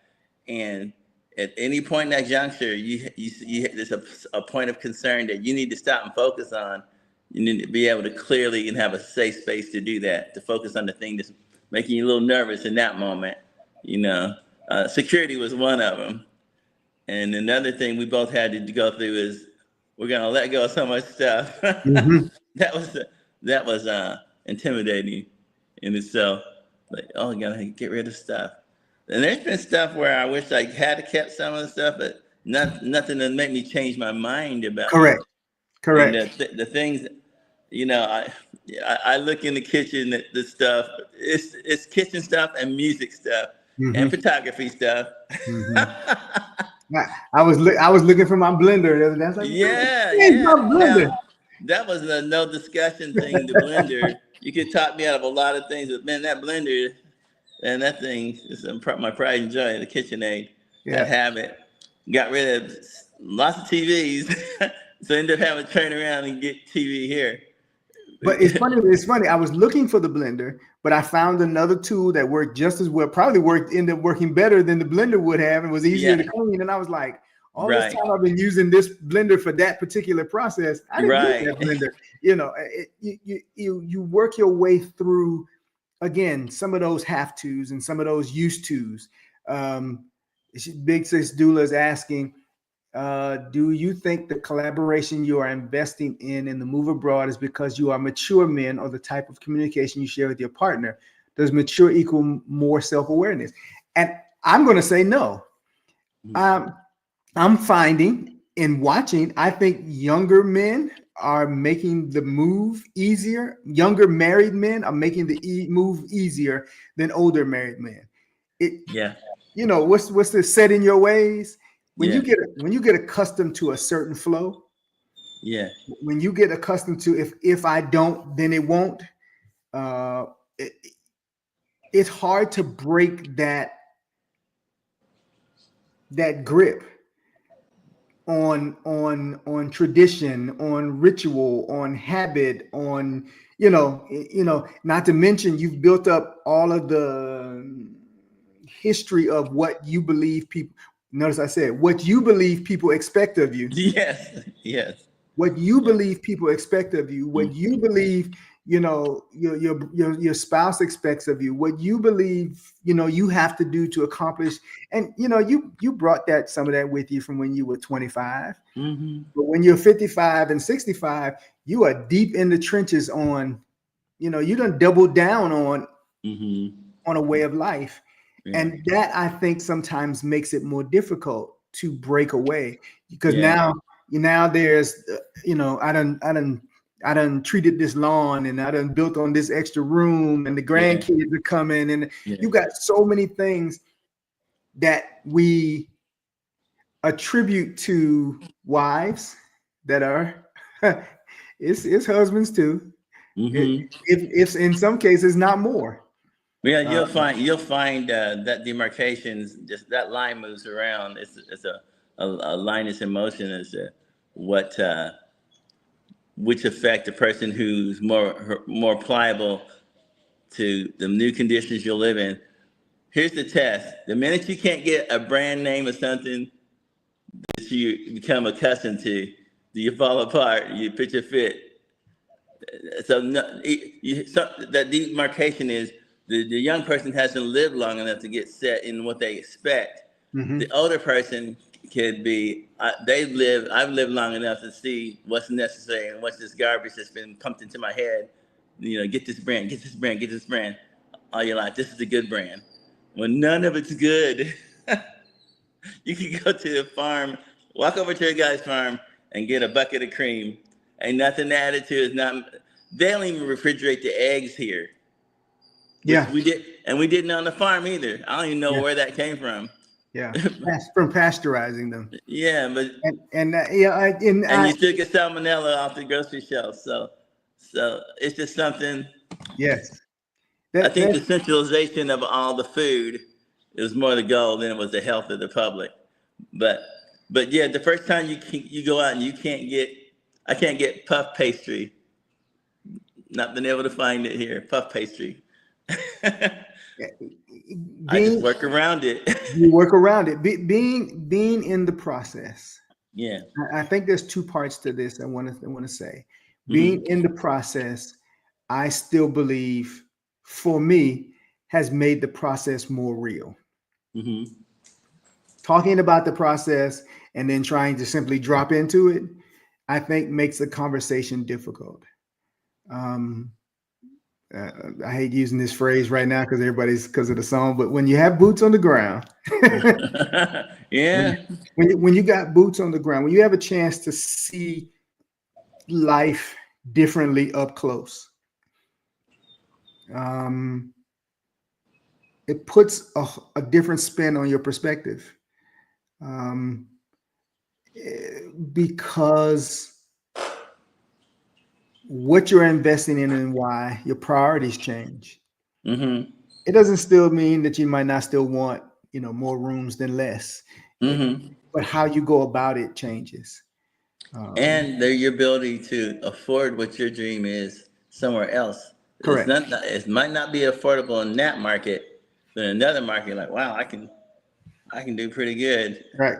and at any point in that juncture, there's a point of concern that you need to stop and focus on. You need to be able to clearly and have a safe space to do that, to focus on the thing that's making you a little nervous in that moment. Security was one of them. And another thing we both had to go through is we're going to let go of so much stuff. Mm-hmm. That was intimidating in itself. Like, oh, you got to get rid of stuff. And there's been stuff where I wish I had kept some of the stuff, but nothing that made me change my mind about Correct. it. Correct. And the things, I look in the kitchen at the stuff. It's kitchen stuff and music stuff and photography stuff. I was looking for my blender the other day. I was like, my blender. Now, that was a no discussion thing. The blender, you could talk me out of a lot of things, but man, that blender and that thing is my pride and joy. The KitchenAid, that habit, got rid of lots of TVs, so I ended up having to turn around and get TV here. But it's funny. It's funny. I was looking for the blender, but I found another tool that worked just as well. Probably ended up working better than the blender would have, and was easier to clean. And I was like, all this time I've been using this blender for that particular process. I didn't use that blender. You work your way through again some of those have tos and some of those used tos. Big Sis Dula is asking, do you think the collaboration you are investing in the move abroad is because you are mature men, or the type of communication you share with your partner? Does mature equal more self-awareness? And I'm going to say no. I'm finding in watching, I think younger men are making the move easier. Younger married men are making the move easier than older married men. What's the set in your ways? When you get accustomed to a certain flow, when you get accustomed to if I don't, then it won't. It's hard to break that grip on tradition, on ritual, on habit, on not to mention you've built up all of the history of what you believe people. Notice I said what you believe people expect of you. Yes. What you believe people expect of you. What you believe, your spouse expects of you. What you believe, you have to do to accomplish. And you brought some of that with you from when you were 25. But when you're 55 and 65, you are deep in the trenches on, you done double down on a way of life. And that I think sometimes makes it more difficult to break away, because now there's, I done treated this lawn, and I done built on this extra room, and the grandkids are coming, and you got so many things that we attribute to wives that are, it's husbands too. If in some cases not more. Yeah, you'll find that demarcations, just that line moves around. It's a line is in motion as to which affect the person who's more pliable to the new conditions you'll live in. Here's the test: the minute you can't get a brand name or something that you become accustomed to, do you fall apart? You pitch a fit. So that demarcation is. The young person hasn't lived long enough to get set in what they expect. The older person could be, I've lived long enough to see what's necessary and what's this garbage that's been pumped into my head. Get this brand, get this brand, get this brand all your life. This is a good brand. When none of it's good, you can go to the farm, walk over to a guy's farm and get a bucket of cream. Ain't nothing added to it. They don't even refrigerate the eggs here. We didn't on the farm either. I don't even know where that came from. From pasteurizing them. But and you still get salmonella off the grocery shelf. So it's just something. Yes. I think the centralization of all the food is more the goal than it was the health of the public. But yeah, the first time you go out and I can't get puff pastry. Not been able to find it here. Puff pastry. I just work around it. You work around it. Being in the process. Yeah. I think there's two parts to this. I want to say, being in the process, I still believe, for me, has made the process more real. Mm-hmm. Talking about the process and then trying to simply drop into it, I think makes the conversation difficult. I hate using this phrase right now because of the song, but when you have boots on the ground, yeah, when you got boots on the ground, when you have a chance to see life differently up close, it puts a different spin on your perspective, because what you're investing in and why, your priorities change. Mm-hmm. It doesn't still mean that you might not still want, more rooms than less, but how you go about it changes. And your ability to afford what your dream is somewhere else. Correct. It might not be affordable in that market, but in another market, like, wow, I can do pretty good. Right.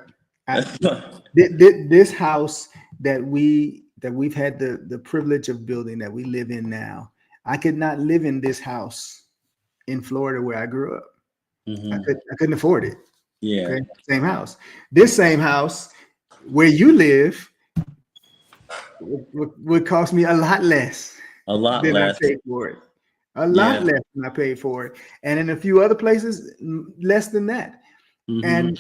This house that we've had the privilege of building, that we live in now, I could not live in this house in Florida where I grew up. I couldn't afford it. Yeah. Okay? Same house. This same house where you live would cost me a lot less. A lot than less. I paid for it. A lot less than I paid for it. And in a few other places, less than that. And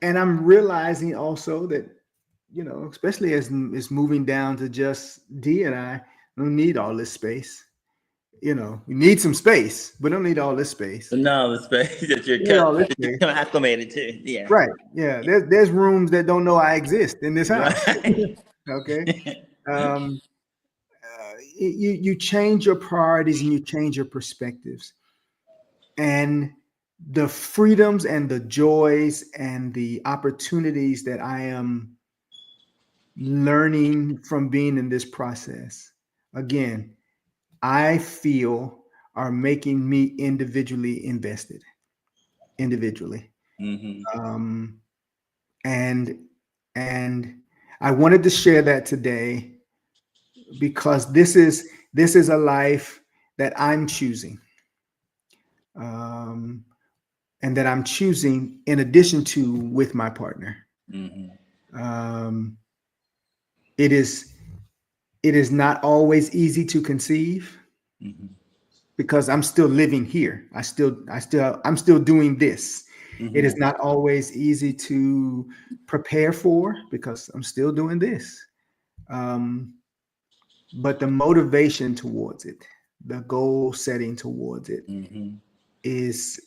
I'm realizing also that, especially as it's moving down to just D and I don't need all this space. We need some space, but don't need all this space. But no, the space that you're acclimated to. Yeah. Right. Yeah. There's rooms that don't know I exist in this house. Right. Okay. You change your priorities and you change your perspectives, and the freedoms and the joys and the opportunities that I am learning from being in this process, again, I feel are making me individually invested. And I wanted to share that today because this is a life that I'm choosing, and that I'm choosing in addition to with my partner. It is not always easy to conceive, because I'm still living here. I'm still doing this. It is not always easy to prepare for, because I'm still doing this. But the motivation towards it, the goal setting towards it, is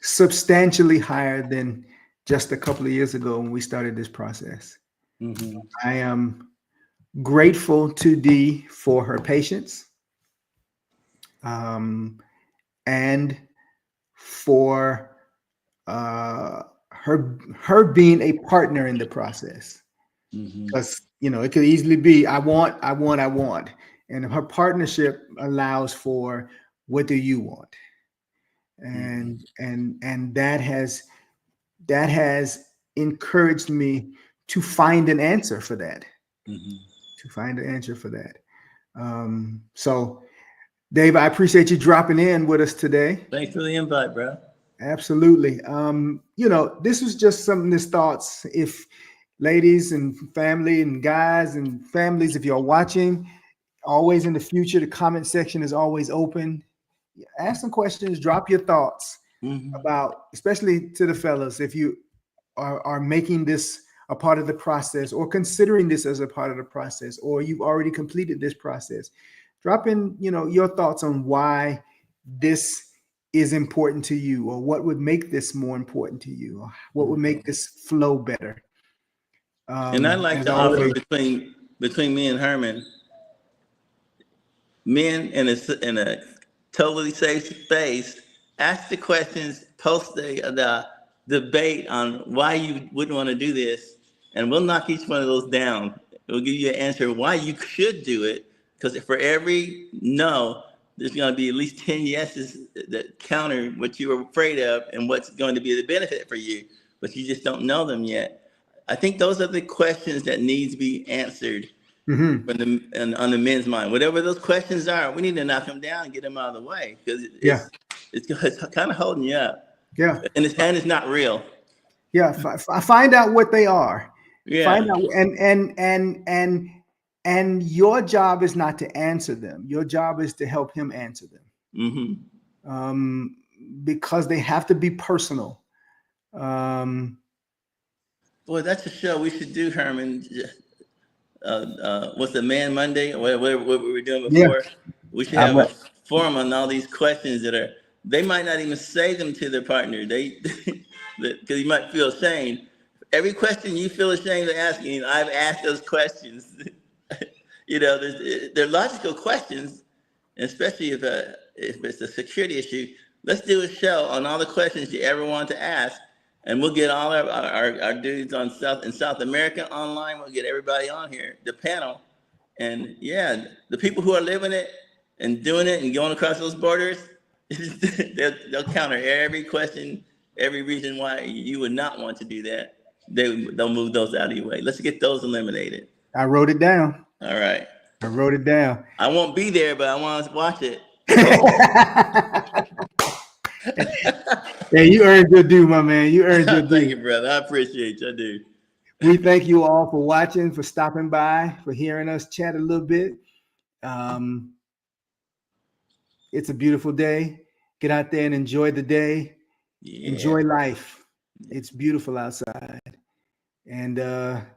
substantially higher than just a couple of years ago when we started this process. I am grateful to Dee for her patience, and for her being a partner in the process. Because it could easily be I want, and her partnership allows for what do you want, and that has encouraged me to find an answer for that. So, Dave, I appreciate you dropping in with us today. Thanks for the invite, bro. Absolutely. This was just this thoughts. If ladies and family and guys and families, if you're watching, always in the future, the comment section is always open. Ask some questions, drop your thoughts about, especially to the fellas, if you are making this a part of the process or considering this as a part of the process, or you've already completed this process. Drop in, your thoughts on why this is important to you, or what would make this more important to you, or what would make this flow better. And I'd like to offer between me and Herman, men in a totally safe space, ask the questions, post the debate on why you wouldn't want to do this, and we'll knock each one of those down. We'll give you an answer why you should do it, because for every no, there's going to be at least 10 yeses that counter what you were afraid of and what's going to be the benefit for you, but you just don't know them yet. I think those are the questions that need to be answered Mhm. on the men's mind. Whatever those questions are, we need to knock them down and get them out of the way, because Yeah. it's kind of holding you up, Yeah. and it's not real. Yeah. Find out what they are. Yeah. Find out, and your job is not to answer them. Your job is to help him answer them. Mm-hmm. Because they have to be personal. Boy, that's a show we should do, Herman. What's the Man Monday? What we were doing before? Yeah. We should have a forum on all these questions they might not even say them to their partner. Because you might feel ashamed. Every question you feel ashamed of asking, I've asked those questions. They're logical questions, especially if it's a security issue. Let's do a show on all the questions you ever want to ask, and we'll get all our dudes in South America online. We'll get everybody on here, the panel, and yeah, the people who are living it and doing it and going across those borders, they'll counter every question, every reason why you would not want to do that. They'll move those out of your way. Let's get those eliminated. I wrote it down. All right. I wrote it down. I won't be there, but I want to watch it. Hey, you earned your due, my man. You earned your due. Thank you, brother. I appreciate you. I do. We thank you all for watching, for stopping by, for hearing us chat a little bit. It's a beautiful day. Get out there and enjoy the day. Yeah. Enjoy life. It's beautiful outside. And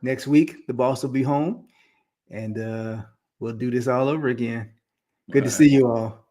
next week, the boss will be home, and we'll do this all over again. Good to see you all.